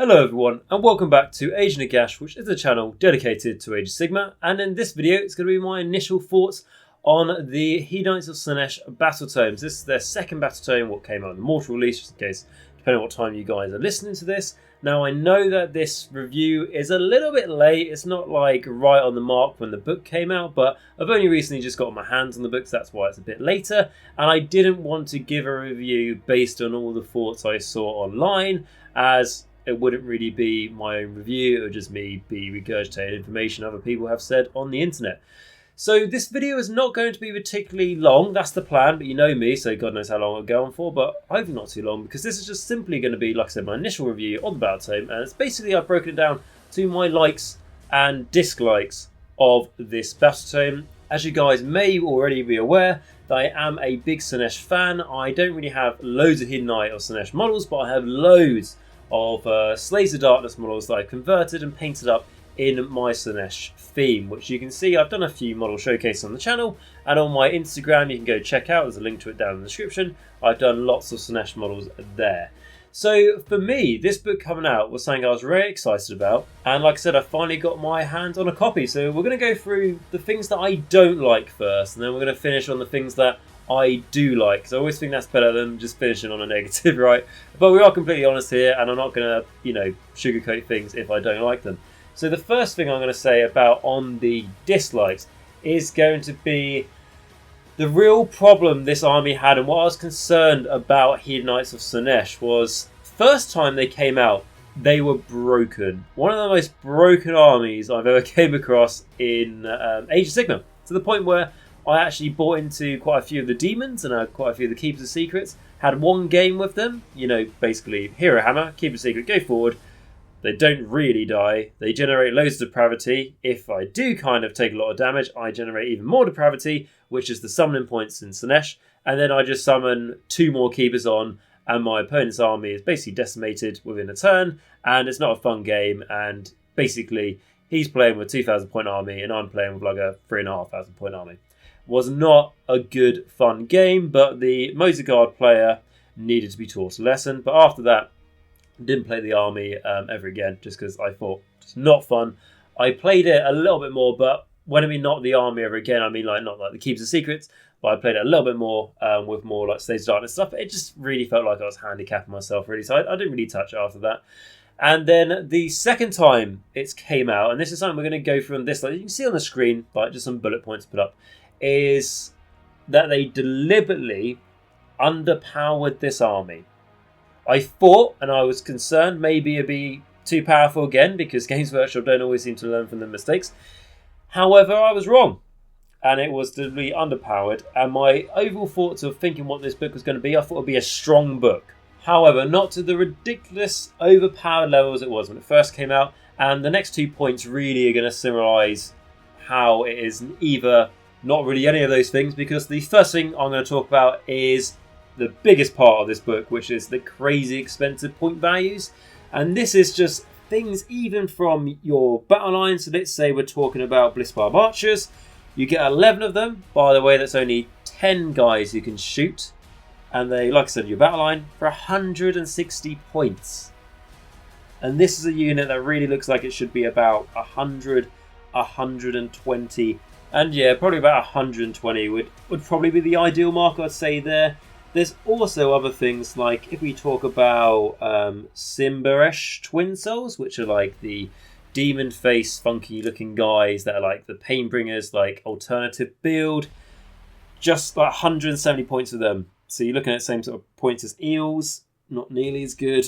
Hello everyone and welcome back to Age of Nagash, which is a channel dedicated to Age of Sigmar, and in this video it's going to be my initial thoughts on the Hedonites of Slaanesh Battletomes. This is their second Battletome, what came out in the Mortal release, just in case, depending on what time you guys are listening to this. Now I know that this review is a little bit late, it's not like right on the mark when the book came out, but I've only recently just got my hands on the books, that's why it's a bit later, and I didn't want to give a review based on all the thoughts I saw online, as it wouldn't really be my own review, it would just be regurgitated information other people have said on the internet. So this video is not going to be particularly long, that's the plan, but you know me, so God knows how long it'll go on for, but hopefully not too long, because this is just simply going to be, like I said, my initial review on the Battletome, and it's basically I've broken it down to my likes and dislikes of this Battletome. As you guys may already be aware, that I am a big Slaanesh fan. I don't really have loads of Hedonite or Slaanesh models, but I have loads of Slaves of Darkness models that I've converted and painted up in my Slaanesh theme, which you can see I've done a few model showcases on the channel, and on my Instagram you can go check out, there's a link to it down in the description. I've done lots of Slaanesh models there. So for me, this book coming out was something I was very excited about, and like I said, I finally got my hands on a copy. So we're going to go through the things that I don't like first, and then we're going to finish on the things that I do like, because I always think that's better than just finishing on a negative, right? But we are completely honest here, and I'm not going to, sugarcoat things if I don't like them. So the first thing I'm going to say about on the dislikes is going to be the real problem this army had, and what I was concerned about Hedonites of Slaanesh was, first time they came out, they were broken. One of the most broken armies I've ever came across in Age of Sigmar, to the point where I actually bought into quite a few of the demons and had quite a few of the Keepers of Secrets. Had one game with them, basically Hero Hammer, Keeper of Secret, go forward. They don't really die. They generate loads of depravity. If I do kind of take a lot of damage, I generate even more depravity, which is the summoning points in Slaanesh. And then I just summon 2 more Keepers on, and my opponent's army is basically decimated within a turn. And it's not a fun game. And basically, he's playing with a 2,000 point army, and I'm playing with like a 3,500 point army. Was not a good, fun game, but the Morgasts player needed to be taught a lesson. But after that, didn't play the army ever again, just because I thought it's not fun. I played it a little bit more, but when I mean not the army ever again, I mean not like the Keepers of Secrets, but I played it a little bit more with more like Slaves of Darkness stuff. It just really felt like I was handicapping myself, really, so I didn't really touch it after that. And then the second time it came out, and this is something we're going to go through on this, like you can see on the screen, like just some bullet points put up, is that they deliberately underpowered this army. I thought, and I was concerned, maybe it'd be too powerful again, because Games Workshop don't always seem to learn from their mistakes. However, I was wrong, and it was deliberately underpowered, and my overall thoughts of thinking what this book was going to be, I thought it would be a strong book. However, not to the ridiculous overpowered levels it was when it first came out, and the next 2 points really are going to summarise how it is either not really any of those things, because the first thing I'm going to talk about is the biggest part of this book, which is the crazy expensive point values. And this is just things even from your battle line. So let's say we're talking about Blissbarb Archers. You get 11 of them. By the way, that's only 10 guys you can shoot. And they, like I said, your battle line for 160 points. And this is a unit that really looks like it should be about 100, 120. And yeah, probably about 120 would probably be the ideal mark, I'd say there. There's also other things, like if we talk about Sigmar Twin Souls, which are like the demon face, funky looking guys that are like the Painbringers, like alternative build. Just like 170 points of them. So you're looking at the same sort of points as Eels, not nearly as good.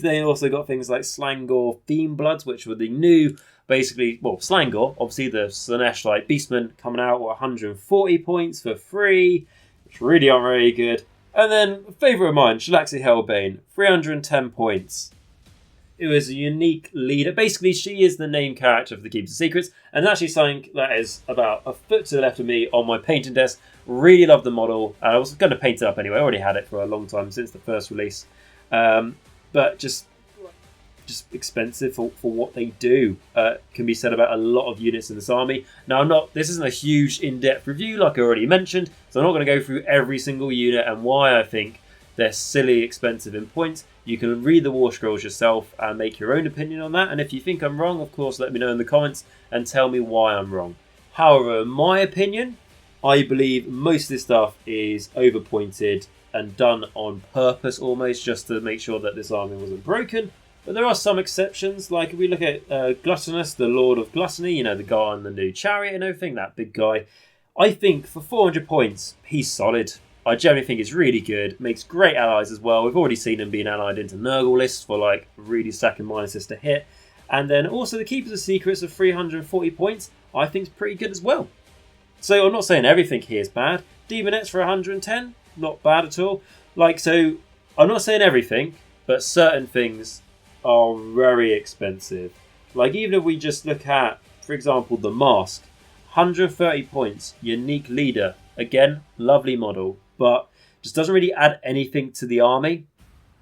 They also got things like Slangor Theme Bloods, which were the new, basically, well, Slangor, obviously the Slaanesh like Beastmen coming out with 140 points for free, which really aren't very good. And then, a favourite of mine, Shalaxi Hellbane, 310 points. It was a unique leader. Basically, she is the name character of the Keepers of Secrets, and actually something that is about a foot to the left of me on my painting desk. Really love the model. I was going to paint it up anyway. I already had it for a long time since the first release. But just expensive for what they do. Can be said about a lot of units in this army. Now, this isn't a huge in-depth review like I already mentioned, so I'm not going to go through every single unit and why I think They're silly expensive in points. You can read the War Scrolls yourself and make your own opinion on that. And if you think I'm wrong, of course, let me know in the comments and tell me why I'm wrong. However, in my opinion, I believe most of this stuff is overpointed and done on purpose almost, just to make sure that this army wasn't broken. But there are some exceptions, like if we look at Gluttonous, the Lord of Gluttony, the guy on the new chariot and everything, that big guy. I think for 400 points, he's solid. I generally think it's really good, makes great allies as well. We've already seen him being allied into Nurgle lists for like really stacking minuses to hit. And then also the Keepers of Secrets of 340 points, I think is pretty good as well. So I'm not saying everything here is bad. Demonettes for 110, not bad at all. So I'm not saying everything, but certain things are very expensive. Like even if we just look at, for example, the Mask, 130 points, unique leader. Again, lovely model, but just doesn't really add anything to the army,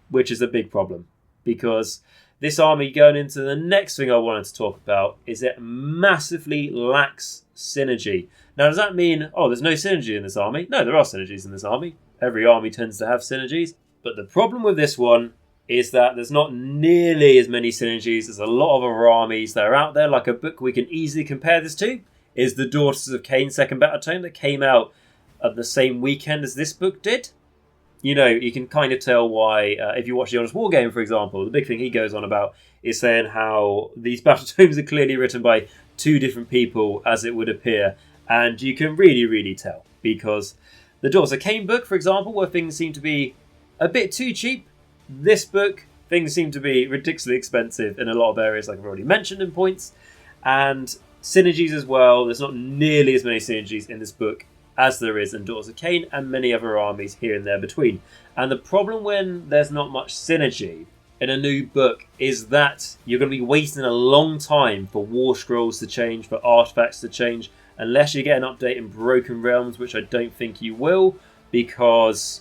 which is a big problem. Because this army, going into the next thing I wanted to talk about, is it massively lacks synergy. Now, does that mean, there's no synergy in this army? No, there are synergies in this army. Every army tends to have synergies. But the problem with this one is that there's not nearly as many synergies. There's a lot of other armies that are out there. Like a book we can easily compare this to is The Daughters of Cain Second Battletome, that came out at the same weekend as this book did. You can kind of tell why, if you watch The Honest Wargame, for example, the big thing he goes on about is saying how these battletomes are clearly written by two different people, as it would appear. And you can really, really tell. Because the Daughters of Cain book, for example, where things seem to be a bit too cheap, this book, things seem to be ridiculously expensive in a lot of areas, like I've already mentioned in points. And synergies as well. There's not nearly as many synergies in this book as there is in Daughters of Cain and many other armies here and there between. And the problem when there's not much synergy in a new book is that you're going to be waiting a long time for War Scrolls to change, for artifacts to change, unless you get an update in Broken Realms, which I don't think you will, because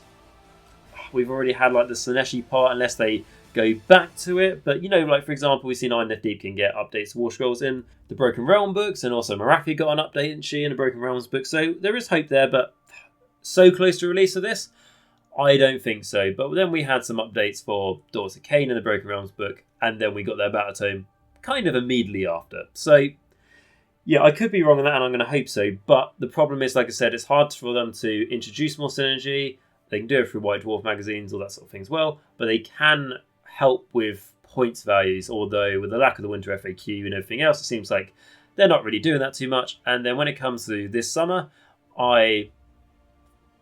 we've already had like the Slaaneshi part, unless they go back to it. But for example, we've seen Iron Left Deep can get updates to War Scrolls in the Broken Realm books, and also Marathi got an update, didn't she, in the Broken Realms book. So there is hope there, but so close to release of this, I don't think so. But then we had some updates for Daughters of Cain in the Broken Realms book, and then we got their Battletome kind of immediately after. So yeah, I could be wrong on that, and I'm going to hope so. But the problem is, like I said, it's hard for them to introduce more synergy. They can do it through White Dwarf magazines, all that sort of thing as well, but they can help with points values, although with the lack of the Winter FAQ and everything else, it seems like they're not really doing that too much. And then when it comes to this summer, I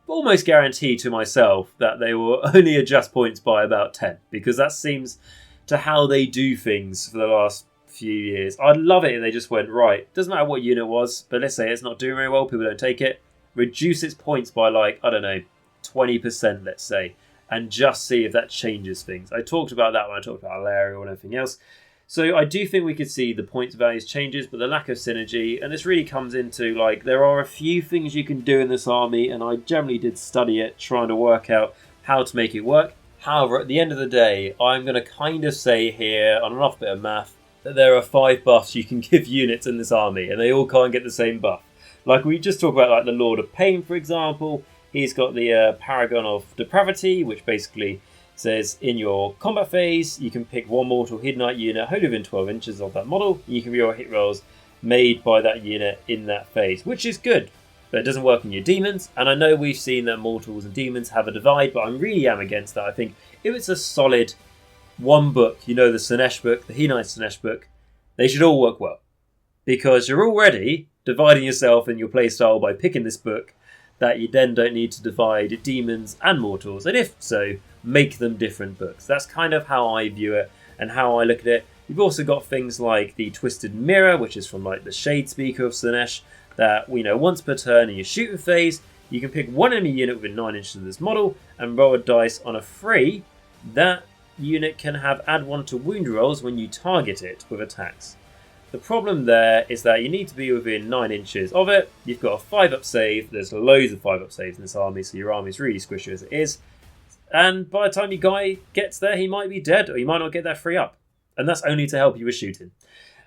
almost guarantee to myself that they will only adjust points by about 10, because that seems to how they do things for the last few years. I'd love it if they just went, right, doesn't matter what unit it was, but let's say it's not doing very well, people don't take it, reduce its points by 20%, let's say, and just see if that changes things. I talked about that when I talked about Alaria and everything else. So I do think we could see the points values changes, but the lack of synergy, and this really comes into there are a few things you can do in this army, and I generally did study it, trying to work out how to make it work. However, at the end of the day, I'm going to kind of say here, on an off bit of math, that there are 5 buffs you can give units in this army, and they all can't get the same buff. Like we just talked about, the Lord of Pain, for example. He's got the Paragon of Depravity, which basically says in your combat phase, you can pick one mortal Hedonite unit wholly within 12 inches of that model. You can reroll hit rolls made by that unit in that phase, which is good, but it doesn't work on your demons. And I know we've seen that mortals and demons have a divide, but I really am against that. I think if it's a solid one book, the Slaanesh book, the Hedonites of Slaanesh book, they should all work well, because you're already dividing yourself in your playstyle by picking this book, that you then don't need to divide demons and mortals, and if so, make them different books. That's kind of how I view it and how I look at it. You've also got things like the Twisted Mirror, which is from the Shade Speaker of Slaanesh, that once per turn in your shooting phase, you can pick one enemy unit within 9 inches of this model and roll a dice on a 3. That unit can have add 1 to wound rolls when you target it with attacks. The problem there is that you need to be within 9 inches of it. You've got a 5-up save. There's loads of 5-up saves in this army, so your army's really squishy as it is. And by the time your guy gets there, he might be dead, or you might not get that 3-up. And that's only to help you with shooting.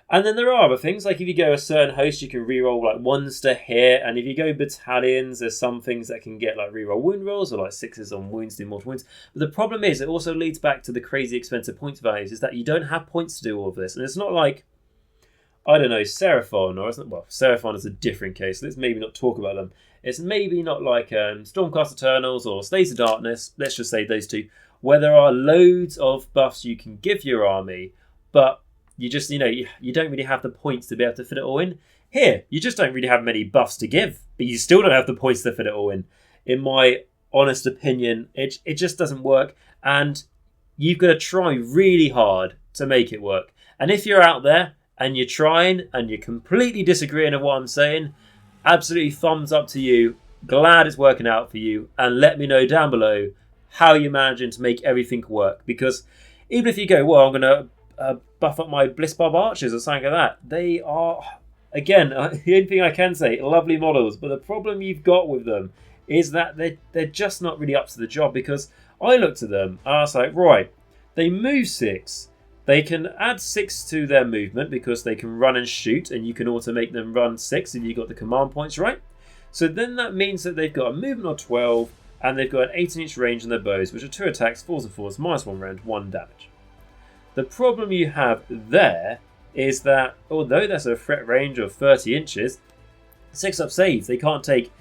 And then there are other things, like if you go a certain host, you can reroll like 1s to hit, and if you go battalions, there's some things that can get like reroll wound rolls, or like 6s on wounds, do mortal wounds. But the problem is, it also leads back to the crazy expensive points values, is that you don't have points to do all of this. And it's not like, I don't know, Seraphon, or isn't, well, Seraphon is a different case, let's maybe not talk about them. It's maybe not like Stormcast Eternals or Slaves of Darkness, let's just say those two, where there are loads of buffs you can give your army, but you just, you don't really have the points to be able to fit it all in. Here, you just don't really have many buffs to give, but you still don't have the points to fit it all in. In my honest opinion, it just doesn't work, and you've got to try really hard to make it work. And if you're out there and you're trying and you're completely disagreeing with what I'm saying, absolutely thumbs up to you. Glad it's working out for you, and let me know down below how you're managing to make everything work. Because even if you go, well, I'm going to buff up my Blissbarb Archers or something like that, they are, again, the only thing I can say, lovely models, but the problem you've got with them is that they're just not really up to the job. Because I looked at them and I was like, right, they move 6, they can add 6 to their movement because they can run and shoot, and you can also make them run 6 if you got the command points right. So then that means that they've got a movement of 12, and they've got an 18-inch range on their bows, which are 2 attacks, 4s and 4s, -1 round, 1 damage. The problem you have there is that, although there's a threat range of 30 inches, 6-up saves, they can't take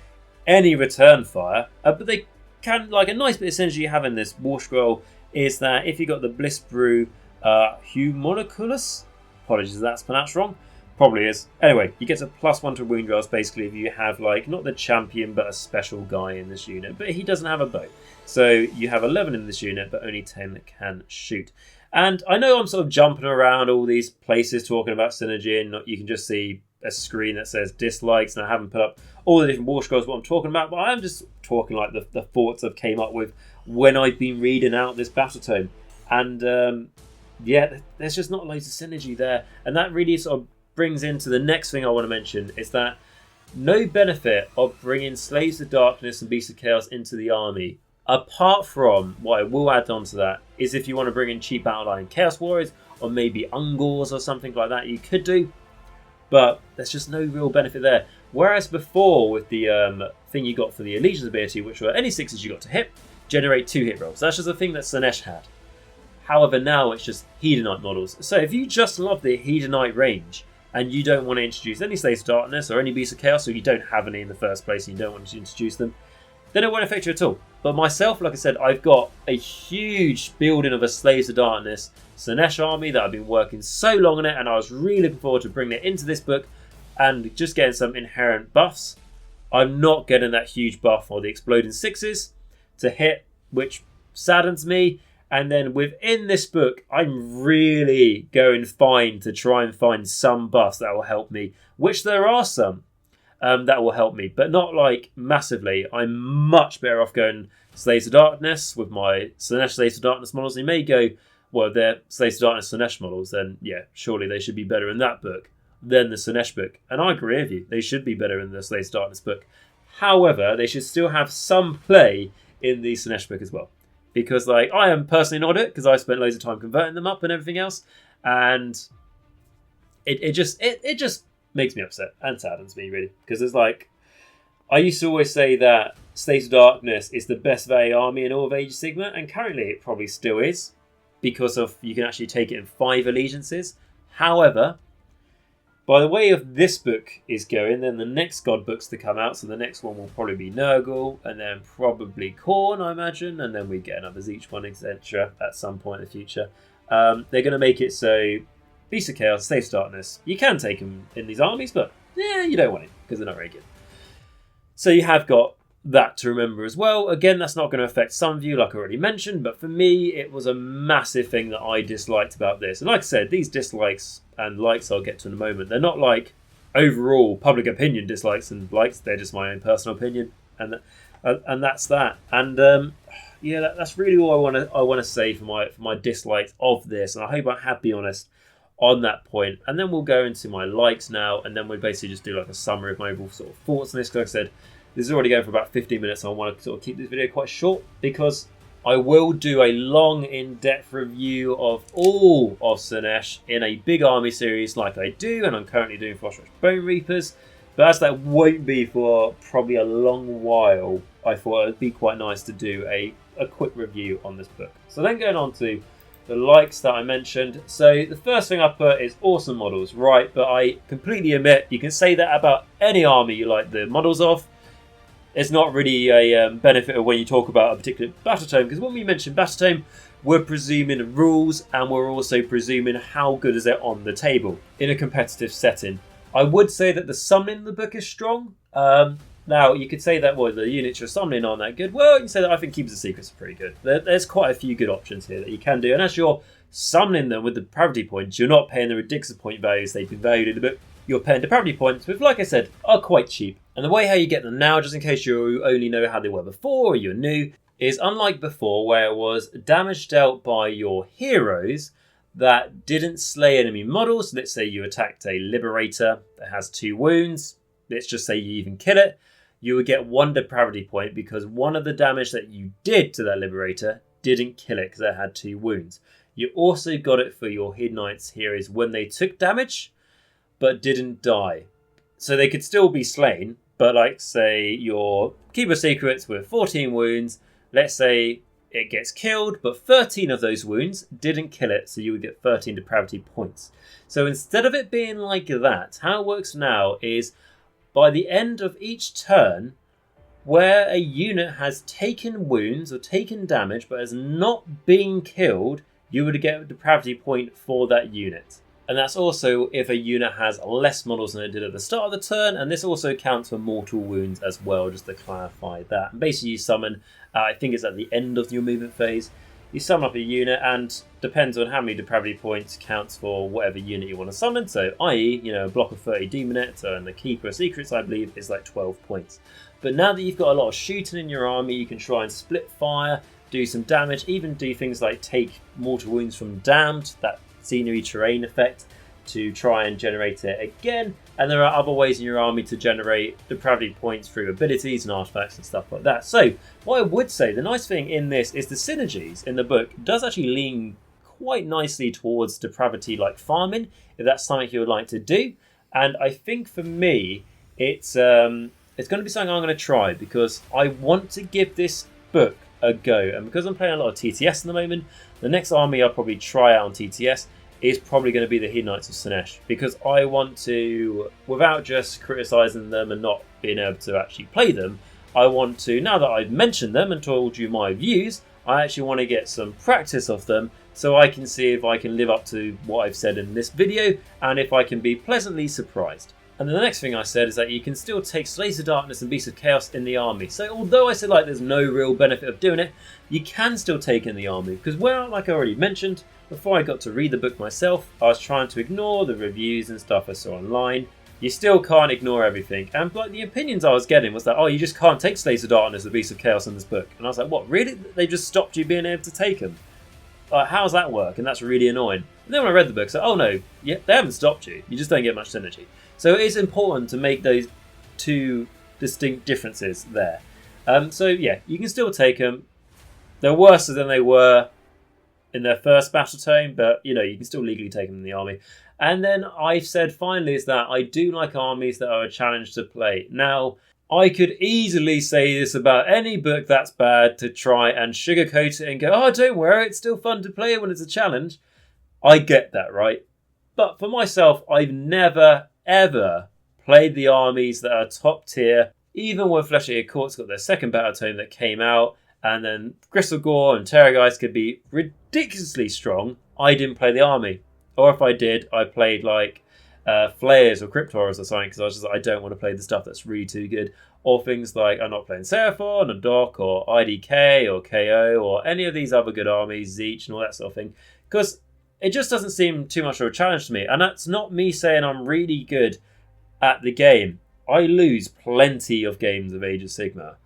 any return fire, but they can, like a nice bit of synergy you have in this War Scroll is that if you got the Bliss Brew Humoniculus, apologies if that's pronounced wrong, probably is. Anyway, you get a +1 to wound rolls basically if you have like, not the champion, but a special guy in this unit, but he doesn't have a bow. So you have 11 in this unit, but only 10 can shoot. And I know I'm sort of jumping around all these places talking about synergy, and you can just see a screen that says dislikes, and I haven't put up all the different War Scrolls what I'm talking about, but I'm just talking like the thoughts I've came up with when I've been reading out this Battletome. And yeah, there's just not loads of synergy there. And that really sort of brings into the next thing I want to mention, is that no benefit of bringing Slaves of Darkness and Beasts of Chaos into the army, apart from what I will add on to that, is if you want to bring in cheap Outlying Chaos Warriors, or maybe Ungors or something like that, you could do. But there's just no real benefit there. Whereas before, with the thing you got for the Allegiance ability, which were any 6s you got to hit, generate 2 hit rolls. That's just a thing that Slaanesh had. However, now it's just Hedonite models. So if you just love the Hedonite range, and you don't want to introduce any Slaves of Darkness or any Beasts of Chaos, or you don't have any in the first place and you don't want to introduce them, then it won't affect you at all. But myself, like I said, I've got a huge building of a Slaves of Darkness Slaanesh army that I've been working so long on it, and I was really looking forward to bringing it into this book and just getting some inherent buffs. I'm not getting that huge buff for the Exploding 6s to hit, which saddens me. And then within this book, I'm really going fine to try and find some buffs that will help me, which there are some that will help me, but not like massively. I'm much better off going Slaves of Darkness with my Slaanesh Slaves of Darkness models. You may go, well, they're Slaves of Darkness Slaanesh models, then yeah, surely they should be better in that book than the Slaanesh book. And I agree with you, they should be better in the Slaves of Darkness book. However, they should still have some play in the Slaanesh book as well. Because like I am personally not it, because I spent loads of time converting them up and everything else, and it just makes me upset and saddens me really, because it's like I used to always say that Slaves of Darkness is the best value army in all of Age of Sigmar, and currently it probably still is, because of you can actually take it in 5 allegiances. However, by the way of this book is going, then the next God books to come out, so the next one will probably be Nurgle, and then probably Khorne, I imagine, and then we get another each one, etc. at some point in the future. They're going to make it so Beasts of Chaos, Slaves of Darkness, you can take them in these armies, but yeah, you don't want it, because they're not very good. So you have got that to remember as well. Again, that's not going to affect some of you, like I already mentioned, but for me, it was a massive thing that I disliked about this. And like I said, these dislikes and likes I'll get to in a moment. They're not like overall public opinion dislikes and likes. They're just my own personal opinion, and that's that. And yeah, that's really all I want to say for my dislikes of this. And I hope I have been honest on that point. And then we'll go into my likes now, and then we'll basically just do like a summary of my overall sort of thoughts on this. Like I said, this is already going for about 15 minutes, and I want to sort of keep this video quite short because I will do a long, in-depth review of all of Slaanesh in a big army series like I do, and I'm currently doing for Bone Reapers. But as that won't be for probably a long while, I thought it would be quite nice to do a quick review on this book. So then going on to the likes that I mentioned. So the first thing I put is awesome models, right? But I completely admit you can say that about any army you like the models of. It's not really a benefit of when you talk about a particular Battletome, because when we mention Battletome, we're presuming rules and we're also presuming how good is it on the table in a competitive setting. I would say that the summoning in the book is strong. Now, you could say that, well, the units you're summoning aren't that good. Well, you can say that I think Keepers of Secrets are pretty good. There's quite a few good options here that you can do. And as you're summoning them with the depravity points, you're not paying the ridiculous point values they've been valued in the book. You're paying depravity points, which, like I said, are quite cheap. And the way how you get them now, just in case you only know how they were before or you're new, is unlike before where it was damage dealt by your heroes that didn't slay enemy models. Let's say you attacked a Liberator that has 2 wounds. Let's just say you even kill it. You would get 1 depravity point because one of the damage that you did to that Liberator didn't kill it because it had 2 wounds. You also got it for your Hedonites heroes when they took damage but didn't die. So they could still be slain, but like say your Keeper Secrets with 14 wounds, let's say it gets killed, but 13 of those wounds didn't kill it, so you would get 13 depravity points. So instead of it being like that, how it works now is by the end of each turn, where a unit has taken wounds or taken damage but has not been killed, you would get a depravity point for that unit. And that's also if a unit has less models than it did at the start of the turn, and this also counts for mortal wounds as well, just to clarify that. And basically you summon, I think it's at the end of your movement phase, you summon up a unit, and depends on how many depravity points counts for whatever unit you want to summon. So i.e., a block of 30 Demonettes, and the Keeper of Secrets, I believe, is like 12 points. But now that you've got a lot of shooting in your army, you can try and split fire, do some damage, even do things like take mortal wounds from Damned, that scenery terrain effect, to try and generate it again. And there are other ways in your army to generate depravity points through abilities and artifacts and stuff like that. So what I would say, the nice thing in this is the synergies in the book does actually lean quite nicely towards depravity like farming, if that's something you would like to do. And I think for me it's going to be something I'm going to try, because I want to give this book a go. And because I'm playing a lot of TTS at the moment, the next army I'll probably try out on TTS is probably going to be the Hedonites of Slaanesh, because I want to, without just criticising them and not being able to actually play them, I want to, now that I've mentioned them and told you my views, I actually want to get some practice of them so I can see if I can live up to what I've said in this video and if I can be pleasantly surprised. And then the next thing I said is that you can still take Slaves of Darkness and Beasts of Chaos in the army. So although I said like there's no real benefit of doing it, you can still take in the army. Because well, like I already mentioned, before I got to read the book myself, I was trying to ignore the reviews and stuff I saw online. You still can't ignore everything. And like the opinions I was getting was that, oh, you just can't take Slaves of Darkness or Beasts of Chaos in this book. And I was like, what, really? They just stopped you being able to take them? How does that work? And that's really annoying. And then when I read the book, I said, oh no, yeah, they haven't stopped you. You just don't get much synergy. So it is important to make those two distinct differences there. So yeah, you can still take them. They're worse than they were in their first Battletome, but you can still legally take them in the army. And then I've said finally is that I do like armies that are a challenge to play. Now, I could easily say this about any book that's bad to try and sugarcoat it and go, oh, don't worry, it's still fun to play when it's a challenge. I get that, right? But for myself, I've never, ever played the armies that are top tier. Even when Flesh-Eater Court's got their second Battletome that came out, and then Gristlegore and Terrorgeist could be ridiculously strong, I didn't play the army. Or if I did, I played like Flayers or Crypt Horrors or something, because I was just like, I don't want to play the stuff that's really too good. Or things like, I'm not playing Seraphon or Doc or IDK or KO or any of these other good armies, Zeech and all that sort of thing. Because it just doesn't seem too much of a challenge to me. And that's not me saying I'm really good at the game. I lose plenty of games of Age of Sigmar.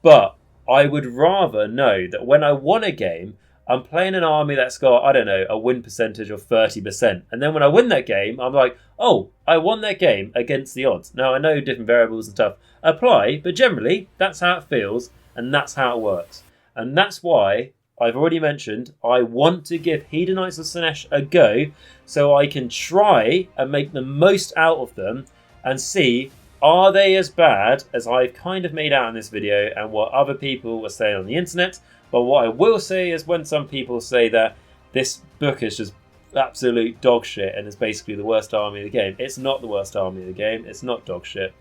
But I would rather know that when I won a game, I'm playing an army that's got, I don't know, a win percentage of 30%. And then when I win that game, I'm like, oh, I won that game against the odds. Now, I know different variables and stuff apply, but generally, that's how it feels, and that's how it works. And that's why I've already mentioned, I want to give Hedonites of Slaanesh a go so I can try and make the most out of them and see, are they as bad as I've kind of made out in this video and what other people are saying on the internet. But what I will say is, when some people say that this book is just absolute dog shit and is basically the worst army of the game, it's not the worst army of the game, it's not dog shit.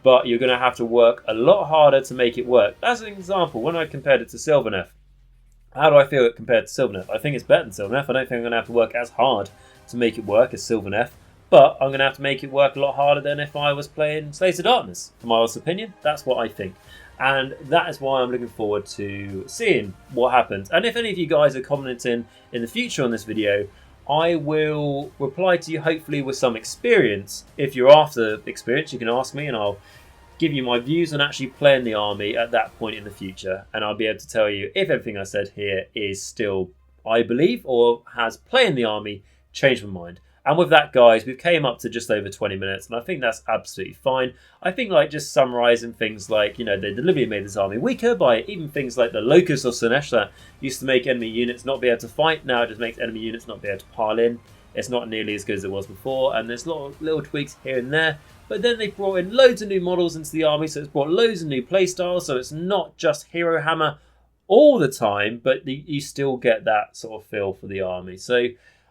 But you're going to have to work a lot harder to make it work. As an example, when I compared it to Sylvaneth, how do I feel it compared to Sylvaneth? I think it's better than Sylvaneth. I don't think I'm going to have to work as hard to make it work as Sylvaneth, but I'm going to have to make it work a lot harder than if I was playing Slaves of Darkness. For my honest opinion, that's what I think. And that is why I'm looking forward to seeing what happens. And if any of you guys are commenting in the future on this video, I will reply to you hopefully with some experience. If you're after experience, you can ask me and I'll give you my views on actually playing the army at that point in the future, and I'll be able to tell you if everything I said here is still, I believe, or has playing the army changed my mind. And with that, guys, we've came up to just over 20 minutes, and I think that's absolutely fine. I think like just summarising things like, you know, they deliberately made this army weaker by even things like the Locusts of Slaanesh that used to make enemy units not be able to fight. Now it just makes enemy units not be able to pile in. It's not nearly as good as it was before, and there's little tweaks here and there. But then they brought in loads of new models into the army, so it's brought loads of new playstyles, so it's not just Hero Hammer all the time, but you still get that sort of feel for the army. So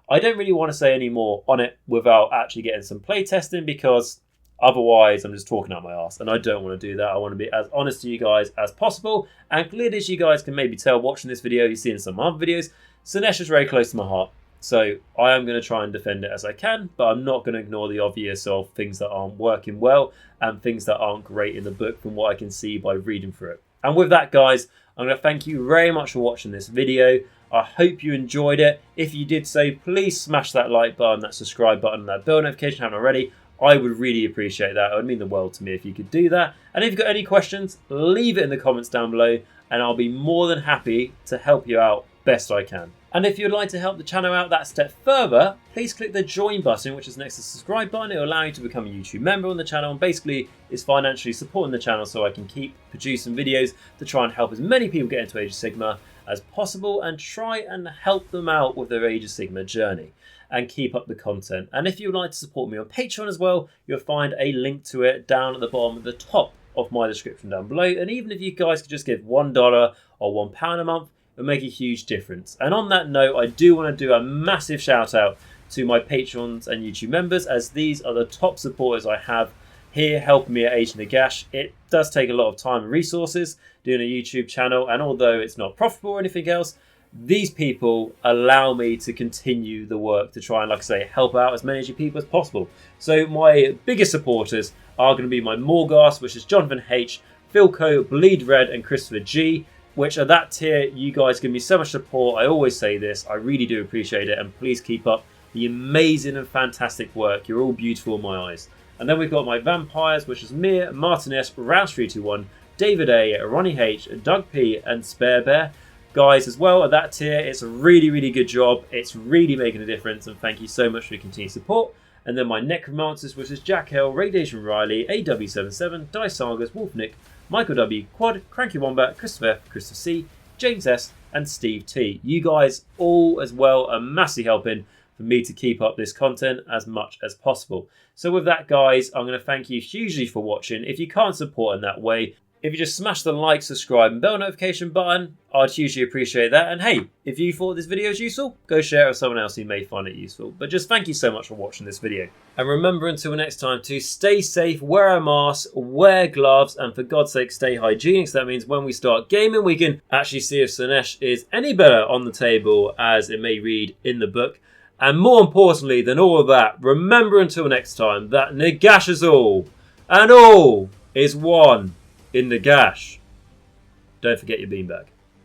I don't really want to say any more on it without actually getting some play testing, because otherwise I'm just talking out my arse, and I don't want to do that. I want to be as honest to you guys as possible, and clearly, as you guys can maybe tell watching this video, you've seen some other videos, Slaanesh is very close to my heart. So I am going to try and defend it as I can, but I'm not going to ignore the obvious of things that aren't working well and things that aren't great in the book from what I can see by reading through it. And with that, guys, I'm going to thank you very much for watching this video. I hope you enjoyed it. If you did so, please smash that like button, that subscribe button, that bell notification if you haven't already. I would really appreciate that. It would mean the world to me if you could do that. And if you've got any questions, leave it in the comments down below, and I'll be more than happy to help you out best I can. And if you'd like to help the channel out that step further, please click the join button, which is next to the subscribe button. It will allow you to become a YouTube member on the channel, and basically is financially supporting the channel so I can keep producing videos to try and help as many people get into Age of Sigmar as possible and try and help them out with their Age of Sigmar journey and keep up the content. And if you'd like to support me on Patreon as well, you'll find a link to it down at the bottom at the top of my description down below. And even if you guys could just give $1 or £1 a month, it'll make a huge difference. And on that note, I do want to do a massive shout out to my patrons and YouTube members, as these are the top supporters I have here helping me at Age Nagash. It does take a lot of time and resources doing a YouTube channel, and although it's not profitable or anything else, these people allow me to continue the work to try and, like I say, help out as many of you people as possible. So my biggest supporters are going to be my Morgasts, which is Johnathan H, Filq, Bleed Red and Christopher G, which are that tier. You guys give me so much support. I always say this. I really do appreciate it, and please keep up the amazing and fantastic work. You're all beautiful in my eyes. And then we've got my Vampires, which is Mir, Martin S, Rouse321, David A, Ronni H, Doug P and SpareBear. Guys, as well at that tier, it's a really good job. It's really making a difference, and thank you so much for your continued support. And then my Necromancers, which is Jacq.l, RadiationRiley, AW77, Die Sagas, WolfNick, Michal W, Quad, Cranky Wombat, Christopher F, Christopher C, James S and Steve T. You guys all as well are massively helping for me to keep up this content as much as possible. So with that, guys, I'm going to thank you hugely for watching. If you can't support in that way, if you just smash the like, subscribe and bell notification button, I'd hugely appreciate that. And hey, if you thought this video was useful, go share it with someone else who may find it useful. But just thank you so much for watching this video. And remember, until next time, to stay safe, wear a mask, wear gloves, and for God's sake, stay hygienic. So that means when we start gaming, we can actually see if Slaanesh is any better on the table as it may read in the book. And more importantly than all of that, remember until next time that Nagash is all, and all is one in Nagash. Don't forget your beanbag.